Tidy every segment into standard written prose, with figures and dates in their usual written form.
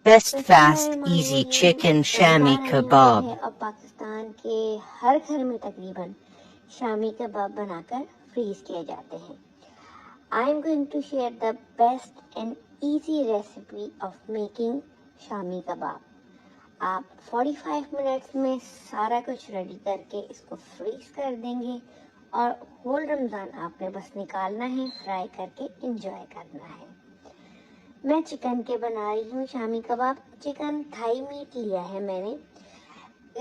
Best तो fast easy chicken shami kebab. है और पाकिस्तान के हर घर में तकरीबन शामी कबाब बनाकर फ्रीज किए जाते हैं। I am going to share the best and easy recipe of making shami kebab. आप 45 मिनट्स में सारा कुछ रेडी करके इसको फ्रीज कर देंगे और होल रमज़ान आपने बस निकालना है, फ्राई करके एंजॉय करना है। मैं चिकन के बना रही हूँ shami kebab. Chicken Thai meet लिया है मैंने।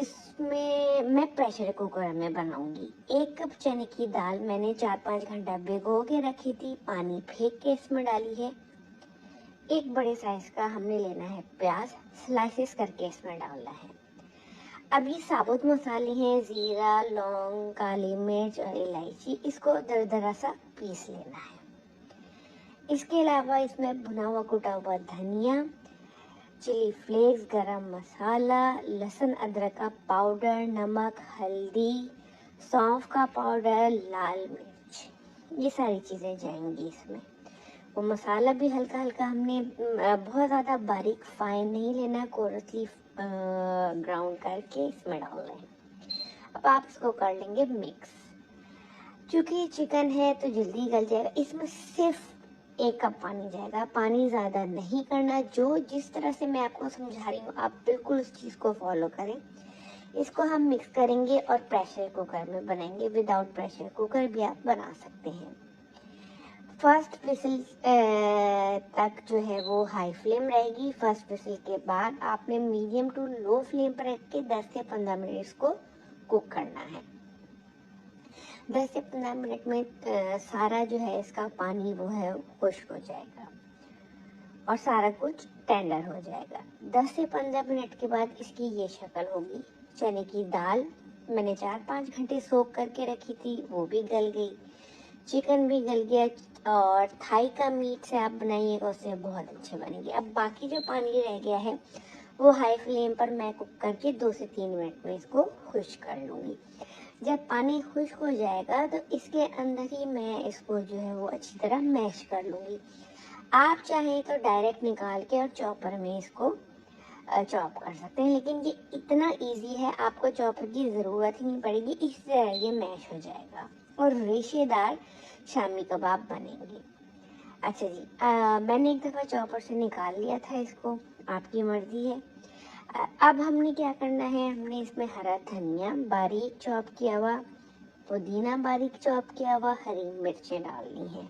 इसमें मैं प्रेशर कुकर में बनाऊंगी। 1 कप चने की दाल मैंने 4-5 घंटा भिगो के रखी थी, पानी फेंक के इसमें डाली है। 1 बड़े साइज का हमने लेना है प्याज, स्लाइसेस करके इसमें डालना है। अब ये साबुत मसाले हैं, जीरा, लौंग, काली मिर्च और इलायची, इसको दरदरा सा पीस लेना है। इसके अलावा इसमें भुना हुआ कुटा हुआ धनिया, चिली फ्लेक्स, गरम मसाला, लहसुन अदरक का पाउडर, नमक, हल्दी, सौंफ का पाउडर, लाल मिर्च, ये सारी चीज़ें जाएंगी इसमें। वो मसाला भी हल्का हल्का हमने बहुत ज़्यादा बारीक फाइन नहीं लेना, कोरसली ग्राउंड करके इसमें डालना है। अब आप इसको कर लेंगे मिक्स। चूँकि चिकन है तो जल्दी गल जाएगा। इसमें सिर्फ 1 कप पानी जाएगा, पानी ज़्यादा नहीं करना। जो जिस तरह से मैं आपको समझा रही हूँ आप बिल्कुल उस चीज़ को फॉलो करें। इसको हम मिक्स करेंगे और प्रेशर कुकर में बनाएंगे। विदाउट प्रेशर कुकर भी आप बना सकते हैं। फर्स्ट विसिल तक जो है वो हाई फ्लेम रहेगी। फर्स्ट विसिल के बाद आपने मीडियम टू लो फ्लेम पर रख के 10 से 15 मिनट इसको कुक करना है। 10 से 15 मिनट में सारा जो है इसका पानी वो है खुश्क हो जाएगा और सारा कुछ टेंडर हो जाएगा। 10 से 15 मिनट के बाद इसकी ये शक्ल होगी। चने की दाल मैंने 4-5 घंटे सोक करके रखी थी, वो भी गल गई। चिकन भी गल गया और थाई का मीट से आप बनाइएगा, उससे बहुत अच्छे बनेंगे। अब बाकी जो पानी रह गया है वो हाई फ्लेम पर मैं कुक करके 2 से 3 मिनट में इसको खुश्क कर लूँगी। जब पानी खुश्क हो जाएगा तो इसके अंदर ही मैं इसको जो है वो अच्छी तरह मैश कर लूँगी। आप चाहें तो डायरेक्ट निकाल के और चॉपर में इसको चॉप कर सकते हैं, लेकिन ये इतना इजी है आपको चॉपर की ज़रूरत ही नहीं पड़ेगी। इस तरह ये मैश हो जाएगा और रेशेदार शामी कबाब बनेंगे। अच्छा जी, मैंने एक दफ़ा चॉपर से निकाल लिया था इसको, आपकी मर्ज़ी है। अब हमने क्या करना है, हमने इसमें हरा धनिया बारीक चॉप किया हुआ, पुदीना बारीक चॉप किया हुआ, हरी मिर्चें डालनी है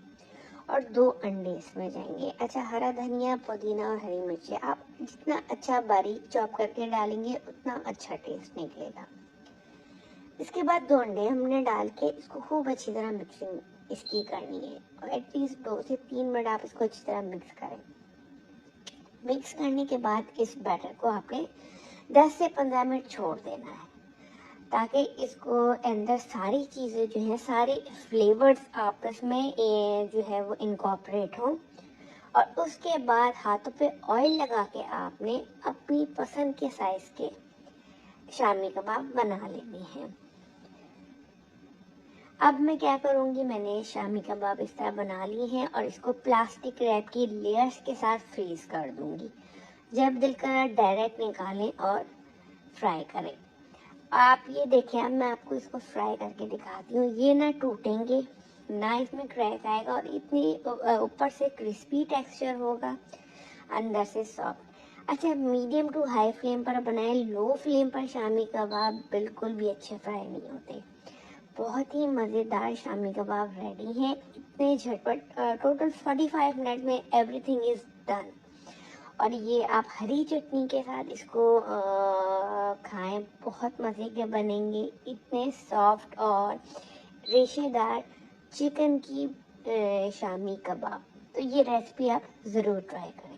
और 2 अंडे इसमें जाएंगे। अच्छा, हरा धनिया, पुदीना और हरी मिर्चें आप जितना अच्छा बारीक चॉप करके डालेंगे उतना अच्छा टेस्ट निकलेगा। इसके बाद 2 अंडे हमने डाल के इसको खूब अच्छी तरह मिक्सिंग इसकी करनी है और एटलीस्ट 2 से 3 मिनट आप इसको अच्छी तरह मिक्स करें। मिक्स करने के बाद इस बैटर को आपने 10 से 15 मिनट छोड़ देना है ताकि इसको अंदर सारी चीज़ें जो हैं, सारे फ्लेवर्स आपस में जो है वो इनकॉर्पोरेट हों। और उसके बाद हाथों पे ऑयल लगा के आपने अपनी पसंद के साइज़ के शामी कबाब बना लेने हैं। अब मैं क्या करूँगी, मैंने शामी कबाब इस तरह बना लिए हैं और इसको प्लास्टिक रैप की लेयर्स के साथ फ्रीज कर दूँगी। जब दिल करा डायरेक्ट निकालें और फ्राई करें। आप ये देखें, अब मैं आपको इसको फ्राई करके दिखाती हूँ। ये ना टूटेंगे ना इसमें क्रैक आएगा और इतनी ऊपर से क्रिस्पी टेक्सचर होगा, अंदर से सॉफ्ट। अच्छा, मीडियम टू हाई फ्लेम पर बनाएं। लो फ्लेम पर शामी कबाब बिल्कुल भी अच्छे फ्राई नहीं होते। बहुत ही मज़ेदार शामी कबाब रेडी हैं, इतने झटपट। टोटल 45 मिनट में एवरीथिंग इज़ डन। और ये आप हरी चटनी के साथ इसको खाएं, बहुत मज़े के बनेंगे। इतने सॉफ्ट और रेशेदार चिकन की शामी कबाब। तो ये रेसिपी आप ज़रूर ट्राई करें।